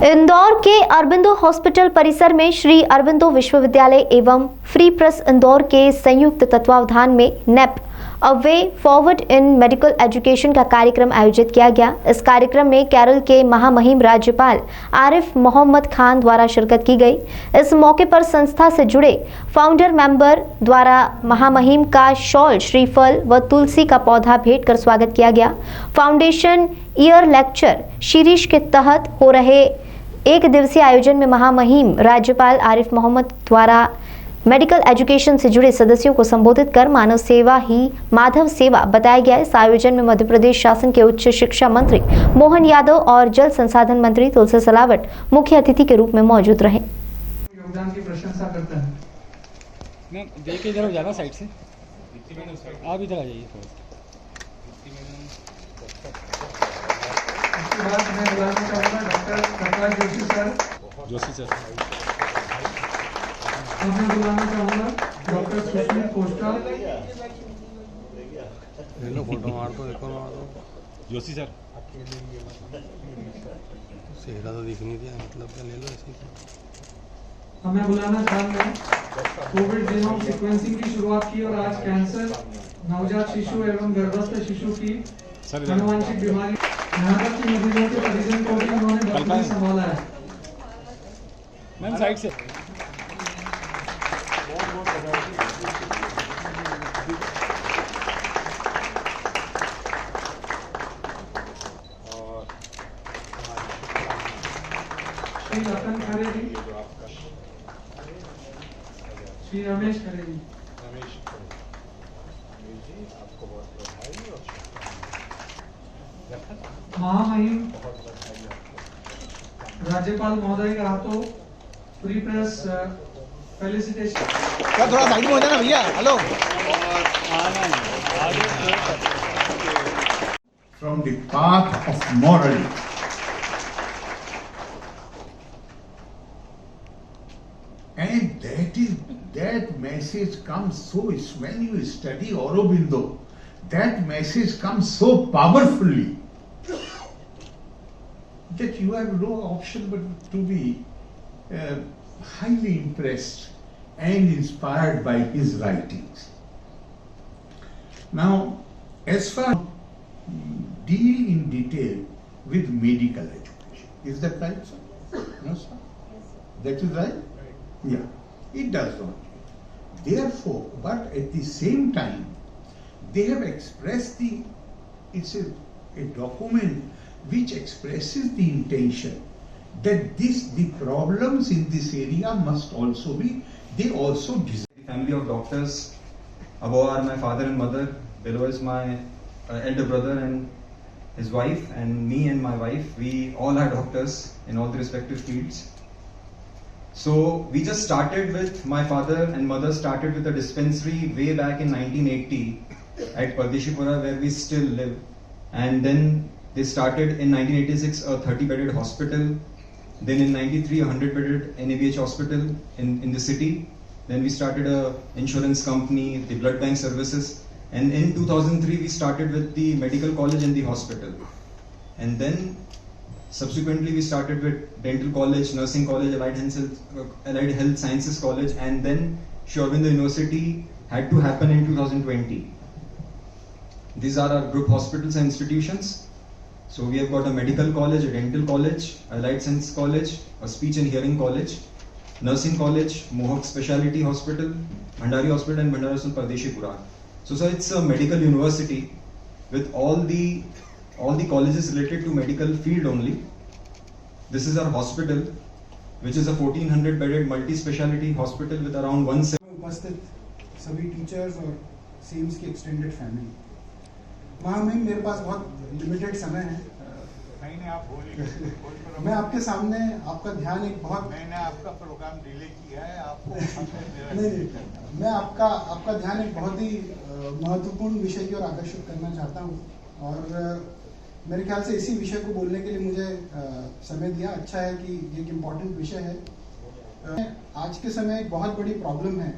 इंदौर के अरबिंदो हॉस्पिटल परिसर में श्री अरबिंदो विश्वविद्यालय एवं फ्री प्रेस इंदौर के संयुक्त तत्वावधान में नेप a way forward in medical education का कार्यक्रम आयोजित किया गया। इस कार्यक्रम में केरल के महामहिम राज्यपाल आरिफ मोहम्मद खान द्वारा शिरकत की गई। इस मौके पर संस्था से जुड़े फाउंडर मेंबर द्वारा महामहिम का शॉल, श्रीफल व तुलसी का पौधा भेंट कर स्वागत किया गया। फाउंडेशन ईयर लेक्चर सीरीज के तहत हो रहे एक दिवसीय आयोजन में महामहिम राज्यपाल आरिफ मोहम्मद द्वारा मेडिकल एजुकेशन से जुड़े सदस्यों को संबोधित कर मानव सेवा ही माधव सेवा बताया गया। इस आयोजन में मध्य प्रदेश शासन के उच्च शिक्षा मंत्री मोहन यादव और जल संसाधन मंत्री तुलसी सिलावट मुख्य अतिथि के रूप में मौजूद रहे। योगदान की प्रशंसा करता है। मैं देखे जरा ज़्यादा साइड से आप इधर आ जाइए थोड़ा। इसके बाद मैं बुलाना चाहूँगा डॉक्टर प्रकाश जोशी सर। अब मैं बुलाना चाहूँगा डॉक्टर सुशील कोष्टा। फोटो मार दो, एक और मार दो। जोशी सर चेहरा तो दिख नहीं दिया, मतलब क्या ले लो ऐसे। अब मैं बुलाना चाहूँगा कोविड जीनोम सीक्वेंसिंग की शुरुआत की और आज कैंसर, नवजात शिशु एवं गर्भस्थ शिशु की आनुवंशिक बीमारी, यहाँ तक कि मरीजों के परिजन को भी उन्होंने बखूबी संभाला है। मैम साइड से श्री रतन खरे जी, श्री रमेश खरे जी, महामहिम राज्यपाल महोदय के हाथों फ्री प्रेस फेलिसिटेशन। क्या थोड़ा साइड में हो जाना भैया। Hello. From the path of morality. And that message comes so, when you study Aurobindo, that message comes so powerfully that you have no option but to be highly impressed and inspired by his writings. Now, as far as deal in detail with medical education, is that right, sir? No, sir? That is right? Yeah, it does not. Therefore, but at the same time, they have expressed it's a document which expresses the intention that the problems in this area must also be, they also deserve. The family of doctors, above are my father and mother, below is my elder brother and his wife, and me and my wife, we all are doctors in all the respective fields. So we just started with, my father and mother started with a dispensary way back in 1980 at Pardeshipura, where we still live, and then they started in 1986 a 30-bedded hospital, then in 93 a 100-bedded NABH hospital in the city, then we started a insurance company, the blood bank services, and in 2003 we started with the medical college and the hospital, and then subsequently we started with dental college, nursing college, allied health sciences college, and then Sri Aurobindo University had to happen in 2020. These are our group hospitals and institutions. So we have got a medical college, a dental college, allied science college, a speech and hearing college, nursing college, Mohawk Specialty Hospital, Bhandari Hospital, and Bhandari Hospital Pardeshipura. So it's a medical university with all the colleges related to medical field only. This is our hospital, which is a 1400-bedded multi-speciality hospital with around 170. उपस्थित सभी teachers और seems की extended family. महामहिम, मेरे पास बहुत limited समय है। मैं आपके सामने आपका ध्यान एक बहुत, मैंने आपका प्रोग्राम डिले किया है आपको नहीं, मैं आपका ध्यान एक बहुत ही महत्वपूर्ण विषय की ओर आकर्षित करना चाहता हूँ, और मेरे ख्याल से इसी विषय को बोलने के लिए मुझे समय दिया। अच्छा है कि ये एक इम्पॉर्टेंट विषय है। आज के समय एक बहुत बड़ी प्रॉब्लम है,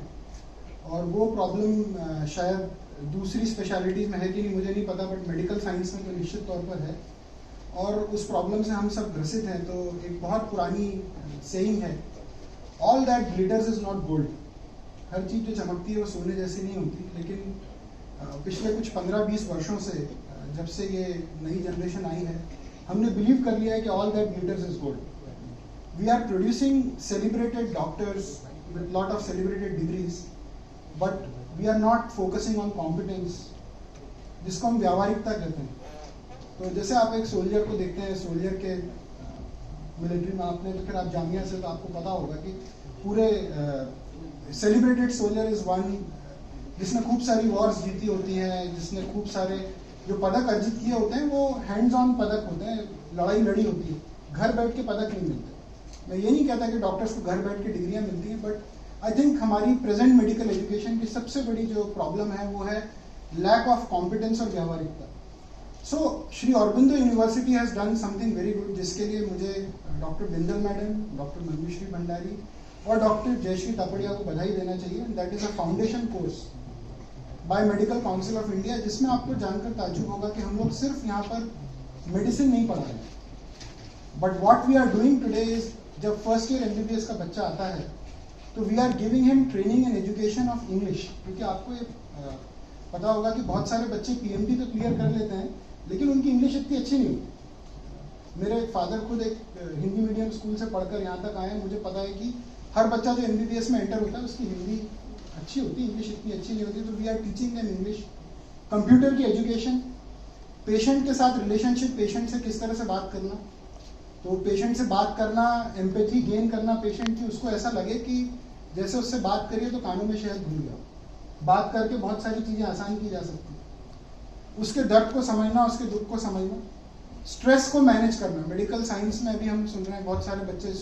और वो प्रॉब्लम शायद दूसरी स्पेशलिटीज़ में है कि नहीं मुझे नहीं पता, बट मेडिकल साइंस में तो निश्चित तौर पर है। और उस प्रॉब्लम से हम सब ग्रसित हैं। तो एक बहुत पुरानी सेइंग है, all that glitters is not gold. हर चीज़ जो चमकती है वो सोने जैसी नहीं होती। लेकिन पिछले कुछ 15-20 वर्षों से जब से ये नई जनरेशन आई है, हमने बिलीव कर लिया है कि all that glitters is gold. We are producing celebrated doctors with lot of celebrated degrees, but we are not focusing on competence, जिसको हम व्यावहारिकता कहते हैं। तो जैसे आप एक सोल्जर को देखते हैं, सोल्जर के मिलिट्री में आपने तो फिर आप जामिया से तो आपको पता होगा कि पूरे सेलिब्रेटेड सोल्जर इज वन जिसने खूब सारी वॉर्स जीती होती हैं, जिसने खूब सारे जो पदक अर्जित किए होते हैं वो हैंड्स ऑन पदक होते हैं, लड़ाई लड़ी होती है, घर बैठ के पदक नहीं मिलते। मैं ये नहीं कहता कि डॉक्टर्स को घर बैठ के डिग्रियां मिलती हैं, बट आई थिंक हमारी प्रेजेंट मेडिकल एजुकेशन की सबसे बड़ी जो प्रॉब्लम है वो है लैक ऑफ कॉम्पिटेंस और व्यावहारिकता। So Shri Aurobindo university has done something very good, जिसके लिए मुझे doctor Bindal madam, doctor Manjushree Bhandari और डॉक्टर जयश्री तापड़िया को बधाई देना चाहिए। That is a foundation course by medical council of India, जिसमें आपको जानकर ताज्जुब होगा कि हम लोग सिर्फ यहाँ पर मेडिसिन नहीं पढ़ा रहे, but what we are doing today is, जब फर्स्ट ईयर MBBS का बच्चा आता है तो we are giving him training and education of English. क्योंकि आपको ये पता होगा कि बहुत सारे बच्चे PMT तो क्लियर कर लेते हैं, लेकिन उनकी इंग्लिश इतनी अच्छी नहीं होती। मेरे फादर खुद एक हिंदी मीडियम स्कूल से पढ़कर यहाँ तक आए हैं, मुझे पता है कि हर बच्चा जो MBBS में एंटर होता है उसकी हिंदी अच्छी होती है, इंग्लिश इतनी अच्छी नहीं होती। तो we are teaching them English, computer की एजुकेशन, पेशेंट के साथ रिलेशनशिप, पेशेंट से किस तरह से बात करना, तो पेशेंट से बात करना, एम्पैथी गेन करना पेशेंट की, उसको ऐसा लगे कि जैसे उससे बात करिए तो कानों में शहद घुल गया। बात करके बहुत सारी चीज़ें आसान की जा सकती हैं। उसके दर्द को समझना, उसके दुख को समझना, स्ट्रेस को मैनेज करना। मेडिकल साइंस में अभी हम सुन रहे हैं बहुत सारे बच्चे